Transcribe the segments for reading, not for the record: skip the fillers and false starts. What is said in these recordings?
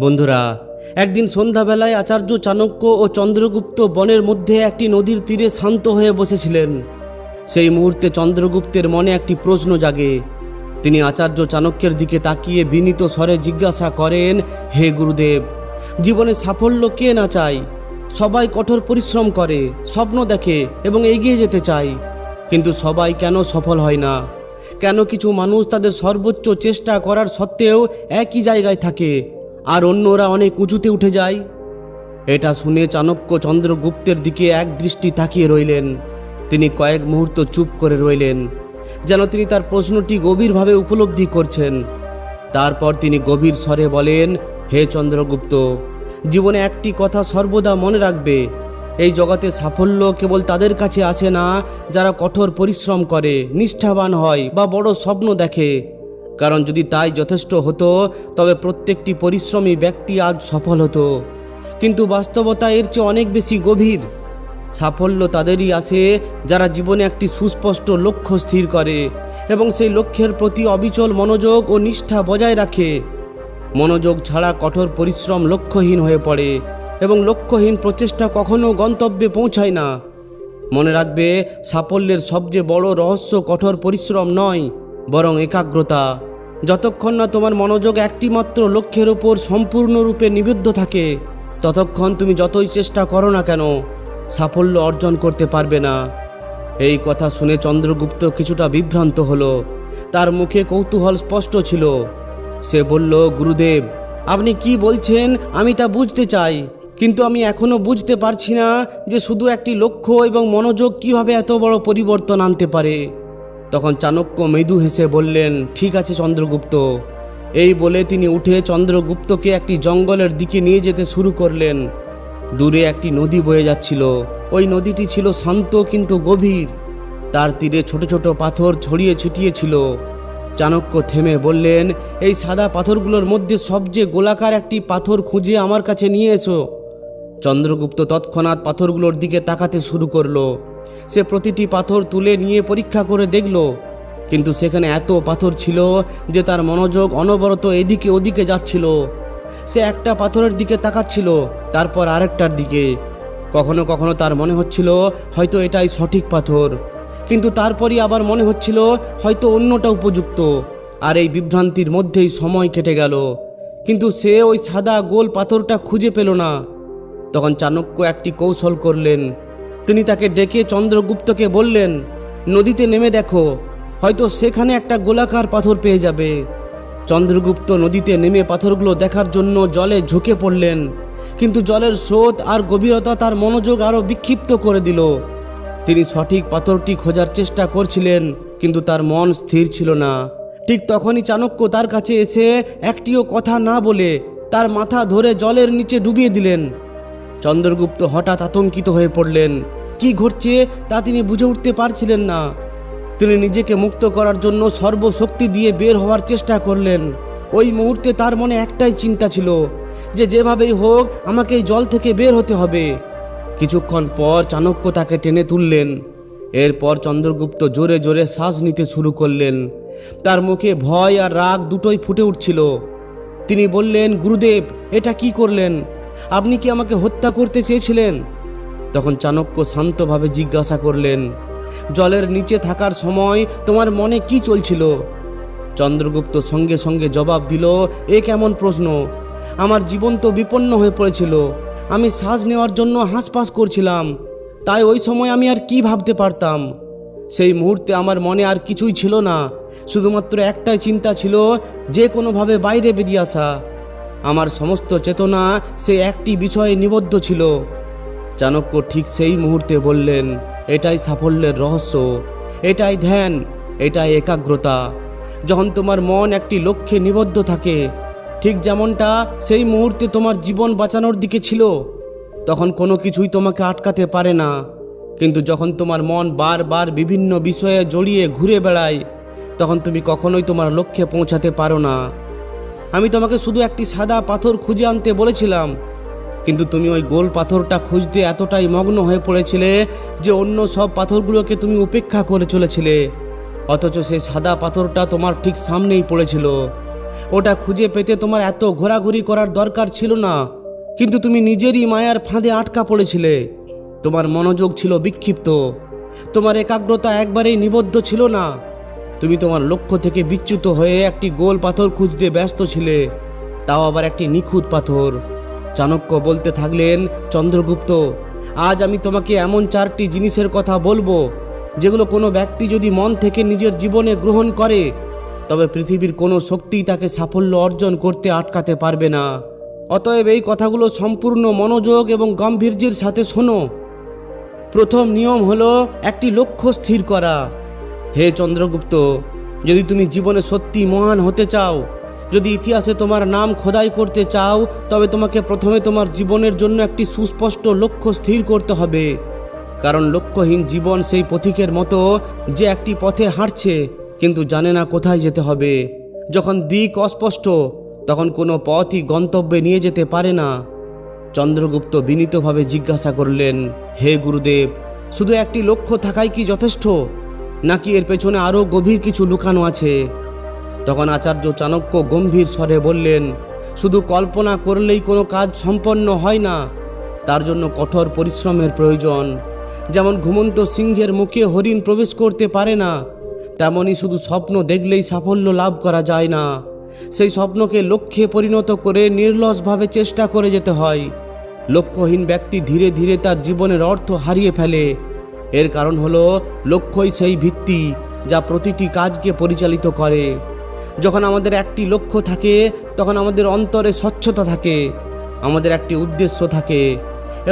বন্ধুরা, একদিন সন্ধ্যাবেলায় আচার্য চাণক্য ও চন্দ্রগুপ্ত বনের মধ্যে একটি নদীর তীরে শান্ত হয়ে বসেছিলেন। সেই মুহূর্তে চন্দ্রগুপ্তের মনে একটি প্রশ্ন জাগে। তিনি আচার্য চাণক্যের দিকে তাকিয়ে বিনীত স্বরে জিজ্ঞাসা করেন, হে গুরুদেব, জীবনে সাফল্য কে না চায়? সবাই কঠোর পরিশ্রম করে, স্বপ্ন দেখে এবং এগিয়ে যেতে চায়, কিন্তু সবাই কেন সফল হয় না? কেন কিছু মানুষ তাদের সর্বোচ্চ চেষ্টা করার সত্ত্বেও একই জায়গায় থাকে আর অন্যরা অনেক উঁচুতে উঠে যায়? এটা শুনে চাণক্য চন্দ্রগুপ্তের দিকে এক দৃষ্টি তাকিয়ে রইলেন। তিনি কয়েক মুহূর্ত চুপ করে রইলেন, যেন তিনি তার প্রশ্নটি গভীরভাবে উপলব্ধি করছেন। তারপর তিনি গভীর স্বরে বলেন, হে চন্দ্রগুপ্ত, জীবনে একটি কথা সর্বদা মনে রাখবে, এই জগতে সাফল্য কেবল তাদের কাছে আসে না যারা কঠোর পরিশ্রম করে, নিষ্ঠাবান হয় বা বড় স্বপ্ন দেখে। কারণ যদি তাই যথেষ্ট হতো তবে প্রত্যেকটি পরিশ্রমী ব্যক্তি আজ সফল হতো। কিন্তু বাস্তবতা এর চেয়ে অনেক বেশি গভীর। সাফল্য তাদেরই আসে যারা জীবনে একটি সুস্পষ্ট লক্ষ্য স্থির করে এবং সেই লক্ষ্যের প্রতি অবিচল মনোযোগ ও নিষ্ঠা বজায় রাখে। মনোযোগ ছাড়া কঠোর পরিশ্রম লক্ষ্যহীন হয়ে পড়ে এবং লক্ষ্যহীন প্রচেষ্টা কখনো গন্তব্যে পৌঁছায় না। মনে রাখবে, সাফল্যের সবচেয়ে বড় রহস্য কঠোর পরিশ্রম নয়, বরং একাগ্রতা। যতক্ষণ না তোমার মনোযোগ একটিমাত্র লক্ষ্যের ওপর সম্পূর্ণরূপে নিবদ্ধ থাকে, ততক্ষণ তুমি যতই চেষ্টা করো না কেন সাফল্য অর্জন করতে পারবে না। এই কথা শুনে চন্দ্রগুপ্ত কিছুটা বিভ্রান্ত হলো। তার মুখে কৌতূহল স্পষ্ট ছিল। সে বলল, গুরুদেব, আপনি কি বলছেন আমি তা বুঝতে চাই, কিন্তু আমি এখনো বুঝতে পারছি না যে শুধু একটি লক্ষ্য এবং মনোযোগ কিভাবে এত বড় পরিবর্তন আনতে পারে। তখন চাণক্য মৃদু হেসে বললেন, ঠিক আছে চন্দ্রগুপ্ত। এই বলে তিনি উঠে চন্দ্রগুপ্তকে একটি জঙ্গলের দিকে নিয়ে যেতে শুরু করলেন। দূরে একটি নদী বয়ে যাচ্ছিল। ওই নদীটি ছিল শান্ত কিন্তু গভীর। তার তীরে ছোট ছোট পাথর ছড়িয়ে ছিটিয়ে ছিল। চাণক্য থেমে বললেন, এই সাদা পাথরগুলোর মধ্যে সবচেয়ে গোলাকার একটি পাথর খুঁজে আমার কাছে নিয়ে এসো। চন্দ্রগুপ্ত তৎক্ষণাৎ পাথরগুলোর দিকে তাকাতে শুরু করলো। সে প্রতিটি পাথর তুলে নিয়ে পরীক্ষা করে দেখল, কিন্তু সেখানে এত পাথর ছিল যে তার মনোযোগ অনবরত এদিকে ওদিকে যাচ্ছিল। সে একটা পাথরের দিকে তাকাচ্ছিল, তারপর আরেকটার দিকে। কখনো কখনো তার মনে হচ্ছিল হয়তো এটাই সঠিক পাথর, কিন্তু তারপরই আবার মনে হচ্ছিল হয়তো অন্যটা উপযুক্ত। আর এই বিভ্রান্তির মধ্যেই সময় কেটে গেল, কিন্তু সে ওই সাদা গোল পাথরটা খুঁজে পেল না। তখন চাণক্য একটি কৌশল করলেন। তিনি তাকে ডেকে চন্দ্রগুপ্তকে বললেন, নদীতে নেমে দেখো, হয়তো সেখানে একটা গোলাকার পাথর পেয়ে যাবে। চন্দ্রগুপ্ত নদীতে নেমে পাথরগুলো দেখার জন্য জলে ঝুঁকে পড়লেন, কিন্তু জলের স্রোত আর গভীরতা তার মনোযোগ আরও বিক্ষিপ্ত করে দিল। তিনি সঠিক পাথরটি খোঁজার চেষ্টা করছিলেন, কিন্তু তার মন স্থির ছিল না। ঠিক তখনই চাণক্য তার কাছে এসে একটিও কথা না বলে তার মাথা ধরে জলের নিচে ডুবিয়ে দিলেন। চন্দ্রগুপ্ত হঠাৎ আতঙ্কিত হয়ে পড়লেন। কি ঘটছে তা তিনি বুঝে উঠতে পারছিলেন না। তিনি নিজেকে মুক্ত করার জন্য সর্বশক্তি দিয়ে বের হওয়ার চেষ্টা করলেন। ওই মুহূর্তে তার মনে একটাই চিন্তা ছিল যে যেভাবেই হোক আমাকে এই জল থেকে বের হতে হবে। কিছুক্ষণ পর চাণক্য তাকে টেনে তুললেন। এরপর চন্দ্রগুপ্ত জোরে জোরে শ্বাস নিতে শুরু করলেন। তার মুখে ভয় আর রাগ দুটোই ফুটে উঠছিল। তিনি বললেন, গুরুদেব, এটা কি করলেন? আপনি কি আমাকে হত্যা করতে চেয়েছিলেন? তখন চাণক্য শান্তভাবে জিজ্ঞাসা করলেন, জলের নিচে থাকার সময় তোমার মনে কি চলছিল? চন্দ্রগুপ্ত সঙ্গে সঙ্গে জবাব দিল, এ কেমন প্রশ্ন? আমার জীবন তো বিপন্ন হয়ে পড়েছিল। আমি শ্বাস নেওয়ার জন্য হাঁসফাঁস করছিলাম। তাই ওই সময় আমি আর কি ভাবতে পারতাম? সেই মুহূর্তে আমার মনে আর কিছুই ছিল না, শুধুমাত্র একটাই চিন্তা ছিল, যে কোনোভাবে বাইরে বেরিয়ে আসা। আমার সমস্ত চেতনা সে একটি বিষয়ে নিবদ্ধ ছিল। চাণক্য ঠিক সেই মুহূর্তে বললেন, এটাই সাফল্যের রহস্য, এটাই ধ্যান, এটাই একাগ্রতা। যখন তোমার মন একটি লক্ষ্যে নিবদ্ধ থাকে, ঠিক যেমনটা সেই মুহূর্তে তোমার জীবন বাঁচানোর দিকে ছিল, তখন কোনো কিছুই তোমাকে আটকাতে পারে না। কিন্তু যখন তোমার মন বারবার বিভিন্ন বিষয়ে জড়িয়ে ঘুরে বেড়ায়, তখন তুমি কখনোই তোমার লক্ষ্যে পৌঁছাতে পারো না। আমি তোমাকে শুধু একটি সাদা পাথর খুঁজে আনতে বলেছিলাম, কিন্তু তুমি ওই গোল পাথরটা খুঁজতে এতটাই মগ্ন হয়ে পড়েছিলে যে অন্য সব পাথরগুলোকে তুমি উপেক্ষা করে চলেছিলে। অথচ সেই সাদা পাথরটা তোমার ঠিক সামনেই পড়েছিল। ওটা খুঁজে পেতে তোমার এত ঘোরাঘুরি করার দরকার ছিল না, কিন্তু তুমি নিজেরই মায়ার ফাঁদে আটকা পড়েছিলে। তোমার মনোযোগ ছিল বিক্ষিপ্ত, তোমার একাগ্রতা একবারেই নিবদ্ধ ছিল না। তুমি তোমার লক্ষ্য থেকে বিচ্যুত হয়ে একটি গোল পাথর খুঁজতে ব্যস্ত ছিলে, তাও আবার একটি নিখুঁত পাথর। চাণক্য বলতে থাকলেন, চন্দ্রগুপ্ত, আজ আমি তোমাকে এমন 4টি জিনিসের কথা বলবো, যেগুলো কোনো ব্যক্তি যদি মন থেকে নিজের জীবনে গ্রহণ করে, তবে পৃথিবীর কোনো শক্তিই তাকে সাফল্য অর্জন করতে আটকাতে পারবে না। অতএব এই কথাগুলো সম্পূর্ণ মনোযোগ এবং গাম্ভীর্যের সাথে শোনো। প্রথম নিয়ম হলো একটি লক্ষ্য স্থির করা। হে চন্দ্রগুপ্ত, যদি তুমি জীবনে সত্যি মহান হতে চাও, যদি ইতিহাসে তোমার নাম খোদাই করতে চাও, তবে তোমাকে প্রথমে তোমার জীবনের জন্য একটি সুস্পষ্ট লক্ষ্য স্থির করতে হবে। কারণ লক্ষ্যহীন জীবন সেই পথিকের মতো, যে একটি পথে হাঁটছে কিন্তু জানে না কোথায় যেতে হবে। যখন দিক অস্পষ্ট, তখন কোনো পথই গন্তব্যে নিয়ে যেতে পারে না। চন্দ্রগুপ্ত বিনীতভাবে জিজ্ঞাসা করলেন, হে গুরুদেব, শুধু একটি লক্ষ্য থাকাই কি যথেষ্ট, নাকি এর পেছনে আরও গভীর কিছু লুকানো আছে? তখন আচার্য চাণক্য গম্ভীর স্বরে বললেন, শুধু কল্পনা করলেই কোনো কাজ সম্পন্ন হয় না, তার জন্য কঠোর পরিশ্রমের প্রয়োজন। যেমন ঘুমন্ত সিংহের মুখে হরিণ প্রবেশ করতে পারে না, তেমনি শুধু স্বপ্ন দেখলেই সাফল্য লাভ করা যায় না। সেই স্বপ্নকে লক্ষ্যে পরিণত করে নির্লসভাবে চেষ্টা করে যেতে হয়। লক্ষ্যহীন ব্যক্তি ধীরে ধীরে তার জীবনের অর্থ হারিয়ে ফেলে। এর কারণ হলো লক্ষ্যই সেই ভিত্তি যা প্রতিটি কাজকে পরিচালিত করে। যখন আমাদের একটি লক্ষ্য থাকে, তখন আমাদের অন্তরে স্বচ্ছতা থাকে, আমাদের একটি উদ্দেশ্য থাকে,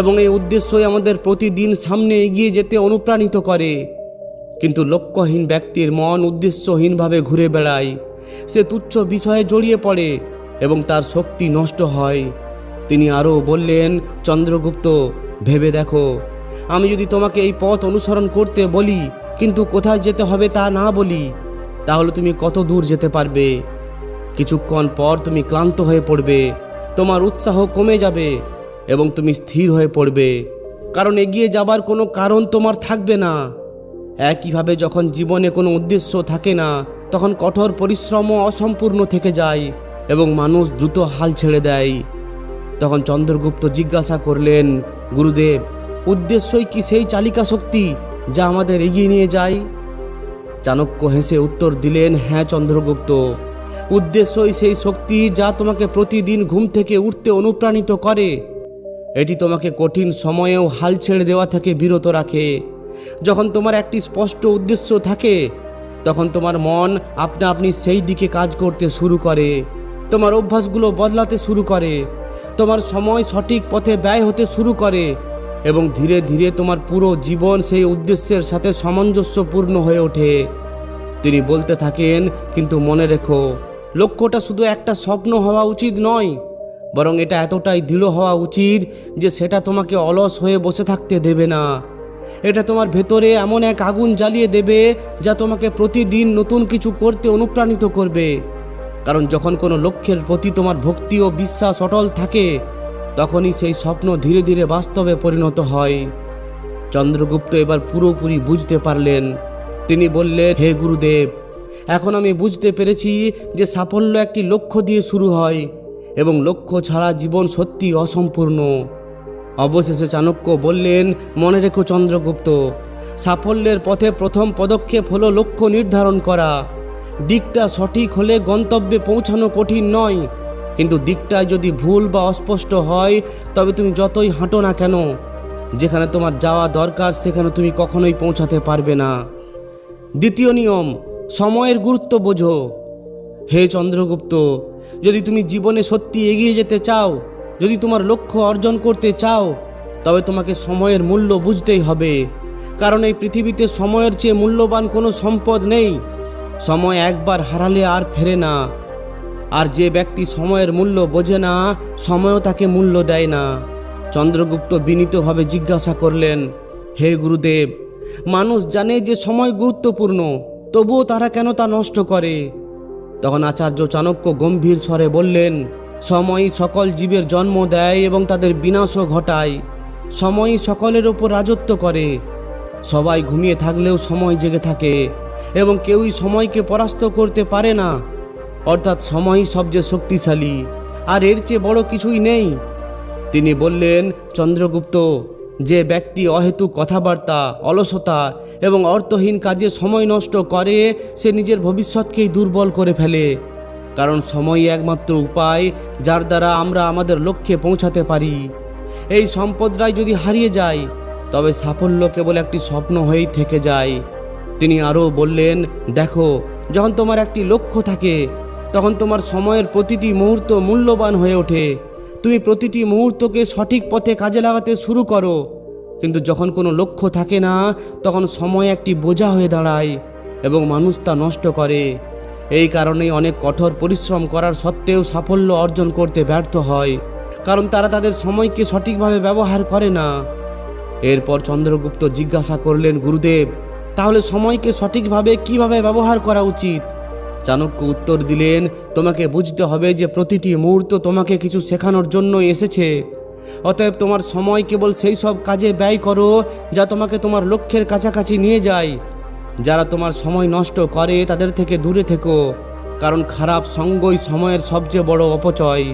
এবং এই উদ্দেশ্যই আমাদের প্রতিদিন সামনে এগিয়ে যেতে অনুপ্রাণিত করে। কিন্তু লক্ষ্যহীন ব্যক্তির মন উদ্দেশ্যহীনভাবে ঘুরে বেড়ায়, সে তুচ্ছ বিষয়ে জড়িয়ে পড়ে এবং তার শক্তি নষ্ট হয়। তিনি আরও বললেন, চন্দ্রগুপ্ত, ভেবে দেখো, আমি যদি তোমাকে এই পথ অনুসরণ করতে বলি, কিন্তু কোথায় যেতে হবে তা না বলি, তাহলে তুমি কত দূর যেতে পারবে? কিছুক্ষণ পর তুমি ক্লান্ত হয়ে পড়বে, তোমার উৎসাহ কমে যাবে এবং তুমি স্থির হয়ে পড়বে, কারণ এগিয়ে যাবার কোনো কারণ তোমার থাকবে না। একইভাবে যখন জীবনে কোনো উদ্দেশ্য থাকে না, তখন কঠোর পরিশ্রমও অসম্পূর্ণ থেকে যায় এবং মানুষ দ্রুত হাল ছেড়ে দেয়। তখন চন্দ্রগুপ্ত জিজ্ঞাসা করলেন, গুরুদেব, উদ্দেশ্যই কি সেই চালিকা শক্তি যা আমাদের এগিয়ে নিয়ে যায়? চাণক্য হেসে উত্তর দিলেন, হ্যাঁ চন্দ্রগুপ্ত, উদ্দেশ্যই সেই শক্তি যা তোমাকে প্রতিদিন ঘুম থেকে উঠতে অনুপ্রাণিত করে। এটি তোমাকে কঠিন সময়েও হাল ছেড়ে দেওয়া থেকে বিরত রাখে। যখন তোমার একটি স্পষ্ট উদ্দেশ্য থাকে, তখন তোমার মন আপনা আপনি সেই দিকে কাজ করতে শুরু করে, তোমার অভ্যাসগুলো বদলাতে শুরু করে, তোমার সময় সঠিক পথে ব্যয় হতে শুরু করে এবং ধীরে ধীরে তোমার পুরো জীবন সেই উদ্দেশ্যের সাথে সামঞ্জস্যপূর্ণ হয়ে ওঠে। তিনি বলতে থাকেন, কিন্তু মনে রেখো, লক্ষ্যটা শুধু একটা স্বপ্ন হওয়া উচিত নয়, বরং এটা এতটাই দৃঢ় হওয়া উচিত যে সেটা তোমাকে অলস হয়ে বসে থাকতে দেবে না। এটা তোমার ভেতরে এমন এক আগুন জ্বালিয়ে দেবে যা তোমাকে প্রতিদিন নতুন কিছু করতে অনুপ্রাণিত করবে। কারণ যখন কোনো লক্ষ্যের প্রতি তোমার ভক্তি ও বিশ্বাস অটল থাকে, তখনই সেই স্বপ্ন ধীরে ধীরে বাস্তবে পরিণত হয়। চন্দ্রগুপ্ত এবার পুরোপুরি বুঝতে পারলেন। তিনি বললেন, হে গুরুদেব, এখন আমি বুঝতে পেরেছি যে সাফল্য একটি লক্ষ্য দিয়ে শুরু হয় এবং লক্ষ্য ছাড়া জীবন সত্যি অসম্পূর্ণ। অবশেষে চাণক্য বললেন, মনে রেখো চন্দ্রগুপ্ত, সাফল্যের পথে প্রথম পদক্ষেপ হলো লক্ষ্য নির্ধারণ করা। দিকটা সঠিক হলে গন্তব্যে পৌঁছানো কঠিন নয়, কিন্তু দিকটা যদি ভুল বা অস্পষ্ট হয়, তবে তুমি যতই হাঁটো না কেন, যেখানে তোমার যাওয়া দরকার সেখানে তুমি কখনোই পৌঁছাতে পারবে না। দ্বিতীয় নিয়ম, সময়ের গুরুত্ব বোঝো। হে চন্দ্রগুপ্ত, যদি তুমি জীবনে সত্যি এগিয়ে যেতে চাও, যদি তোমার লক্ষ্য অর্জন করতে চাও, তবে তোমাকে সময়ের মূল্য বুঝতেই হবে। কারণ এই পৃথিবীতে সময়ের চেয়ে মূল্যবান কোনো সম্পদ নেই। সময় একবার হারালে আর ফেরে না, আর যে ব্যক্তি সময়ের মূল্য বোঝে না, সময়ও তাকে মূল্য দেয় না। চন্দ্রগুপ্ত বিনীতভাবে জিজ্ঞাসা করলেন, হে গুরুদেব, মানুষ জানে যে সময় গুরুত্বপূর্ণ, তবুও তারা কেন তা নষ্ট করে? তখন আচার্য চাণক্য গম্ভীর স্বরে বললেন, সময়ই সকল জীবের জন্ম দেয় এবং তাদের বিনাশও ঘটায়। সময়ই সকলের ওপর রাজত্ব করে। সবাই ঘুমিয়ে থাকলেও সময় জেগে থাকে এবং কেউই সময়কে পরাস্ত করতে পারে না। অর্থাৎ সময়ই সবচেয়ে শক্তিশালী, আর এর চেয়ে বড় কিছুই নেই। তিনি বললেন, চন্দ্রগুপ্ত, যে ব্যক্তি অহেতুক কথাবার্তা, অলসতা এবং অর্থহীন কাজে সময় নষ্ট করে সে নিজের ভবিষ্যৎকেই দুর্বল করে ফেলে। কারণ সময়ই একমাত্র উপায় যার দ্বারা আমরা আমাদের লক্ষ্যে পৌঁছাতে পারি। এই সম্পদটাই যদি হারিয়ে যায় তবে সাফল্য কেবল একটি স্বপ্ন হয়েই থেকে যায়। তিনি আরও বললেন, দেখো, যখন তোমার একটি লক্ষ্য থাকে তখন তোমার সময়ের প্রতিটি মুহূর্ত মূল্যবান হয়ে ওঠে। তুমি প্রতিটি মুহূর্তকে সঠিক পথে কাজে লাগাতে শুরু করো। কিন্তু যখন কোনো লক্ষ্য থাকে না তখন সময় একটি বোঝা হয়ে দাঁড়ায় এবং মানুষ তা নষ্ট করে। এই কারণেই অনেক কঠোর পরিশ্রম করার সত্ত্বেও সাফল্য অর্জন করতে ব্যর্থ হয়, কারণ তারা তাদের সময়কে সঠিকভাবে ব্যবহার করে না। এরপর চন্দ্রগুপ্ত জিজ্ঞাসা করলেন, গুরুদেব, তাহলে সময়কে সঠিকভাবে কিভাবে ব্যবহার করা উচিত? চাণক্য উত্তর দিলেন, তোমাকে বুঝতে হবে যে প্রতিটি মুহূর্ত তোমাকে কিছু শেখানোর জন্য এসেছে। অতএব তোমার সময় কেবল সেই সব কাজে ব্যয় করো যা তোমাকে তোমার লক্ষ্যের কাছাকাছি নিয়ে যায়। যারা তোমার সময় নষ্ট করে তাদের থেকে দূরে থেকো, কারণ খারাপ সঙ্গই সময়ের সবচেয়ে বড় অপচয়।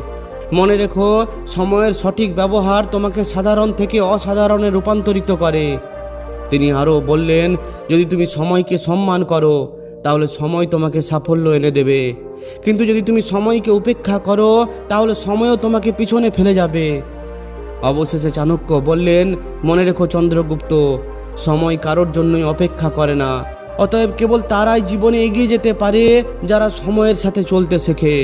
মনে রেখো, সময়ের সঠিক ব্যবহার তোমাকে সাধারণ থেকে অসাধারণে রূপান্তরিত করে। তিনি আরও বললেন, যদি তুমি সময়কে সম্মান করো তাহলে সময় তোমাকে সাফল্য এনে দেবে, কিন্তু যদি তুমি সময়কে উপেক্ষা করো তাহলে সময়ও তোমাকে পিছনে ফেলে যাবে। অবশেষে চাণক্য বললেন, মনে রেখো চন্দ্রগুপ্ত, সময় কারোর জন্যই অপেক্ষা করে না। অতএব কেবল তারাই জীবনে এগিয়ে যেতে পারে যারা সময়ের সাথে চলতে শেখে।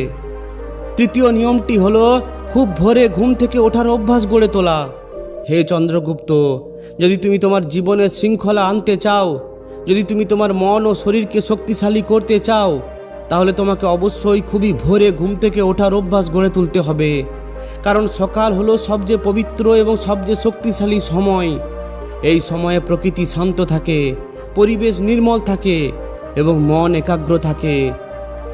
তৃতীয় নিয়মটি হলো খুব ভোরে ঘুম থেকে ওঠার অভ্যাস গড়ে তোলা। হে চন্দ্রগুপ্ত, যদি তুমি তোমার জীবনে শৃঙ্খলা আনতে চাও, যদি তুমি তোমার মন ও শরীরকে শক্তিশালী করতে চাও, তাহলে তোমাকে অবশ্যই খুবই ভোরে ঘুম থেকে ওঠার অভ্যাস গড়ে তুলতে হবে। কারণ সকাল হলো সবচেয়ে পবিত্র এবং সবচেয়ে শক্তিশালী সময়। এই সময়ে প্রকৃতি শান্ত থাকে, পরিবেশ নির্মল থাকে এবং মন একাগ্র থাকে।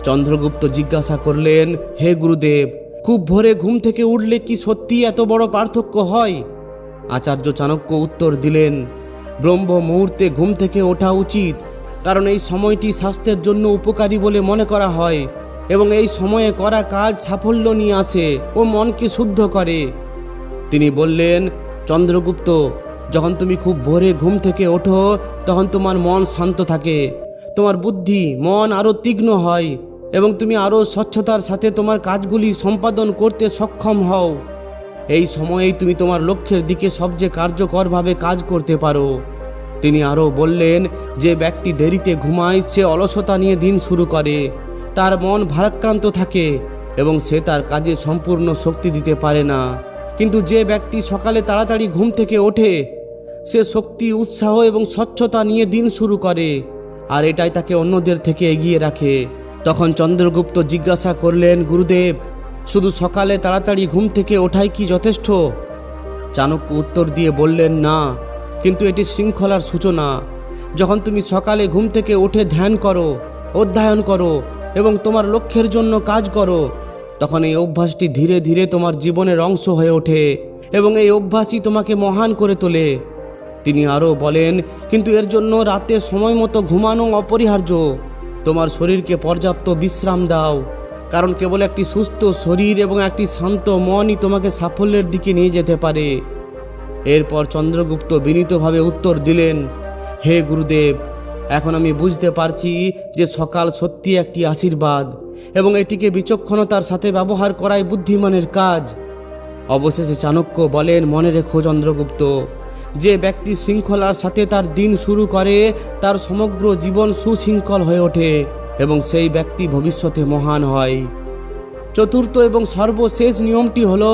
চন্দ্রগুপ্ত জিজ্ঞাসা করলেন, হে গুরুদেব, খুব ভোরে ঘুম থেকে উঠলে কি সত্যি এত বড় পার্থক্য হয়? আচার্য চাণক্য উত্তর দিলেন, ব্রহ্ম মুহূর্তে ঘুম থেকে ওঠা উচিত, কারণ এই সময়টি স্বাস্থ্যের জন্য উপকারী বলে মনে করা হয় এবং এই সময়ে করা কাজ সাফল্য নিয়ে আসে ও মনকে শুদ্ধ করে। তিনি বললেন, চন্দ্রগুপ্ত, যখন তুমি খুব ভোরে ঘুম থেকে ওঠো তখন তোমার মন শান্ত থাকে, তোমার বুদ্ধি, মন আরও তীক্ষ্ণ হয় এবং তুমি আরও স্বচ্ছতার সাথে তোমার কাজগুলি সম্পাদন করতে সক্ষম হও। এই সময়েই তুমি তোমার লক্ষ্যের দিকে সবচেয়ে কার্যকরভাবে কাজ করতে পারো। তিনি আরও বললেন, যে ব্যক্তি দেরিতে ঘুমায় সে অলসতা নিয়ে দিন শুরু করে, তার মন ভারাক্রান্ত থাকে এবং সে তার কাজে সম্পূর্ণ শক্তি দিতে পারে না। কিন্তু যে ব্যক্তি সকালে তাড়াতাড়ি ঘুম থেকে ওঠে সে শক্তি, উৎসাহ এবং স্বচ্ছতা নিয়ে দিন শুরু করে, আর এটাই তাকে অন্যদের থেকে এগিয়ে রাখে। তখন চন্দ্রগুপ্ত জিজ্ঞাসা করলেন, গুরুদেব, শুধু সকালে তাড়াতাড়ি ঘুম থেকে ওঠাই কি যথেষ্ট? চাণক্য উত্তর দিয়ে বললেন, না, কিন্তু এটি শৃঙ্খলার সূচনা। যখন তুমি সকালে ঘুম থেকে উঠে ধ্যান করো, অধ্যয়ন করো এবং তোমার লক্ষ্যের জন্য কাজ করো, তখন এই অভ্যাসটি ধীরে ধীরে তোমার জীবনের অংশ হয়ে ওঠে এবং এই অভ্যাসই তোমাকে মহান করে তোলে। তিনি আরও বলেন, কিন্তু এর জন্য রাতে সময় মতো ঘুমানো অপরিহার্য। তোমার শরীরকে পর্যাপ্ত বিশ্রাম দাও, কারণ কেবল একটি সুস্থ শরীর এবং একটি শান্ত মনই তোমাকে সাফল্যের দিকে নিয়ে যেতে পারে। এরপর চন্দ্রগুপ্ত বিনীতভাবে উত্তর দিলেন, হে গুরুদেব, এখন আমি বুঝতে পারছি যে সকাল সত্যি একটি আশীর্বাদ এবং এটিকে বিচক্ষণতার সাথে ব্যবহার করাই বুদ্ধিমানের কাজ। অবশেষে চাণক্য বলেন, মনে রেখো চন্দ্রগুপ্ত, যে ব্যক্তি শৃঙ্খলার সাথে তার দিন শুরু করে তার সমগ্র জীবন সুশৃঙ্খল হয়ে ওঠে এবং সেই ব্যক্তি ভবিষ্যতে মহান হয়। চতুর্থ এবং সর্বশেষ নিয়মটি হলো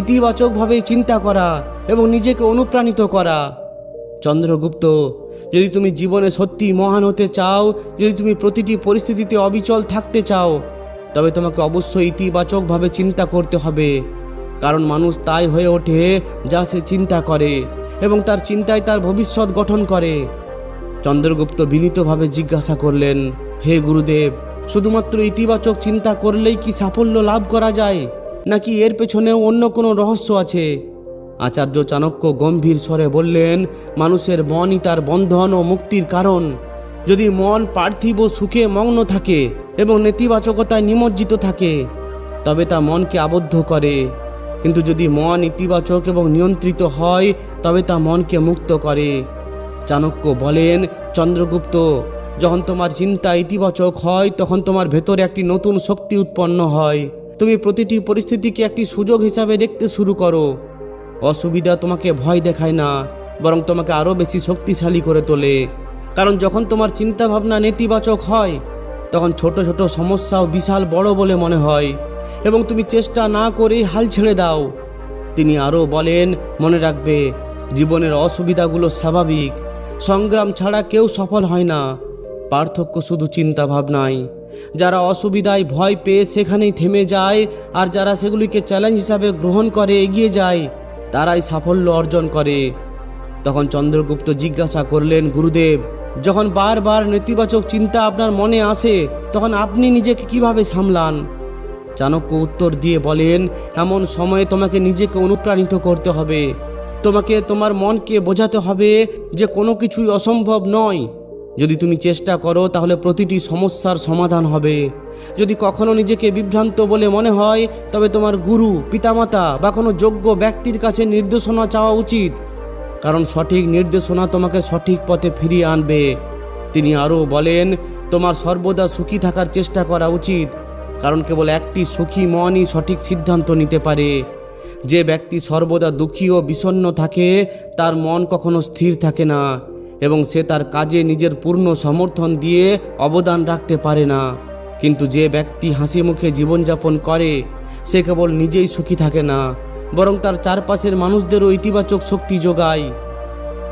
ইতিবাচকভাবে চিন্তা করা এবং নিজেকে অনুপ্রাণিত করা। চন্দ্রগুপ্ত, যদি তুমি জীবনে সত্যি মহান হতে চাও, যদি তুমি প্রতিটি পরিস্থিতিতে অবিচল থাকতে চাও, তবে তোমাকে অবশ্যই ইতিবাচকভাবে চিন্তা করতে হবে। কারণ মানুষ তাই হয়ে ওঠে যা সে চিন্তা করে এবং তার চিন্তায় তার ভবিষ্যৎ গঠন করে। চন্দ্রগুপ্ত বিনীতভাবে জিজ্ঞাসা করলেন, হে গুরুদেব, শুধুমাত্র ইতিবাচক চিন্তা করলেই কি সাফল্য লাভ করা যায়, নাকি এর পেছনেও অন্য কোনো রহস্য আছে? আচার্য চাণক্য গম্ভীর স্বরে বললেন, মানুষের মনই তার বন্ধন ও মুক্তির কারণ। যদি মন পার্থিব সুখে মগ্ন থাকে এবং নেতিবাচকতায় নিমজ্জিত থাকে তবে তা মনকে আবদ্ধ করে, কিন্তু যদি মন ইতিবাচক এবং নিয়ন্ত্রিত হয় তবে তা মনকে মুক্ত করে। চাণক্য বলেন, চন্দ্রগুপ্ত, যখন তোমার চিন্তা ইতিবাচক হয় তখন তোমার ভেতরে একটি নতুন শক্তি উৎপন্ন হয়। তুমি প্রতিটি পরিস্থিতিকে একটি সুযোগ হিসাবে দেখতে শুরু করো। অসুবিধা তোমাকে ভয় দেখায় না, বরং তোমাকে আরও বেশি শক্তিশালী করে তোলে। কারণ যখন তোমার চিন্তা ভাবনা নেতিবাচক হয় তখন ছোট ছোট সমস্যাও বিশাল বড় বলে মনে হয় এবং তুমি চেষ্টা না করেই হাল ছেড়ে দাও। তিনি আরও বলেন, মনে রাখবে, জীবনের অসুবিধাগুলো স্বাভাবিক। সংগ্রাম ছাড়া কেউ সফল হয় না। পার্থক্য শুধু চিন্তা ভাবনায়। যারা অসুবিধায় ভয় পেয়ে সেখানেই থেমে যায় আর যারা সেগুলিকে চ্যালেঞ্জ হিসাবে গ্রহণ করে এগিয়ে যায় তারাই সাফল্য অর্জন করে। তখন চন্দ্রগুপ্ত জিজ্ঞাসা করলেন, গুরুদেব, যখন বারবার নেতিবাচক চিন্তা আপনার মনে আসে তখন আপনি নিজেকে কিভাবে সামলান? চাণক্য উত্তর দিয়ে বলেন, এমন সময়ে তোমাকে নিজেকে অনুপ্রাণিত করতে হবে। তোমাকে তোমার মনকে বোঝাতে হবে যে কোনো কিছুই অসম্ভব নয়। যদি তুমি চেষ্টা করো তাহলে প্রতিটি সমস্যার সমাধান হবে। যদি কখনো নিজেকে বিভ্রান্ত বলে মনে হয় তবে তোমার গুরু, পিতামাতা বা কোনো যোগ্য ব্যক্তির কাছে নির্দেশনা চাওয়া উচিত, কারণ সঠিক নির্দেশনা তোমাকে সঠিক পথে ফিরিয়ে আনবে। তিনি আরও বলেন, তোমার সর্বদা সুখী থাকার চেষ্টা করা উচিত, কারণ কেবল একটি সুখী মনই সঠিক সিদ্ধান্ত নিতে পারে। যে ব্যক্তি সর্বদা দুঃখী ও বিষণ্ণ থাকে তার মন কখনো স্থির থাকে না এবং সে তার কাজে নিজের পূর্ণ সমর্থন দিয়ে অবদান রাখতে পারে না। কিন্তু যে ব্যক্তি হাসি মুখে জীবনযাপন করে সে কেবল নিজেই সুখী থাকে না, বরং তার চারপাশের মানুষদেরও ইতিবাচক শক্তি যোগায়।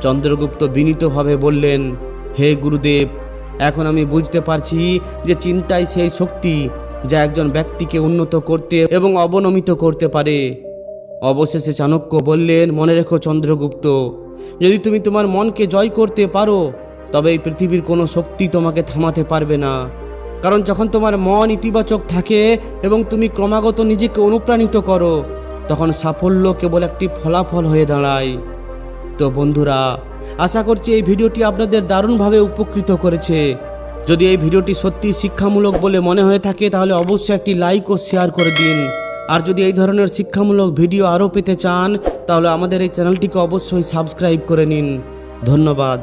চন্দ্রগুপ্ত বিনীতভাবে বললেন, হে গুরুদেব, এখন আমি বুঝতে পারছি যে চিন্তাই সেই শক্তি যা একজন ব্যক্তিকে উন্নত করতে এবং অবনমিত করতে পারে। অবশেষে চাণক্য বললেন, মনে রেখো চন্দ্রগুপ্ত, যদি তুমি তোমার মনকে জয় করতে পারো তবে এই পৃথিবীর কোনো শক্তি তোমাকে থামাতে পারবে না। কারণ যখন তোমার মন ইতিবাচক থাকে এবং তুমি ক্রমাগত নিজেকে অনুপ্রাণিত করো তখন সাফল্য কেবল একটি ফলাফল হয়ে দাঁড়ায়। তো বন্ধুরা, আশা করছি এই ভিডিওটি আপনাদের দারুণভাবে উপকৃত করেছে। যদি এই ভিডিওটি সত্যি শিক্ষামূলক বলে মনে হয়ে থাকে তাহলে অবশ্যই একটি লাইক ও শেয়ার করে দিন। আর যদি এই ধরনের শিক্ষামূলক ভিডিও আরও পেতে চান তাহলে আমাদের এই চ্যানেলটিকে অবশ্যই সাবস্ক্রাইব করে নিন। ধন্যবাদ।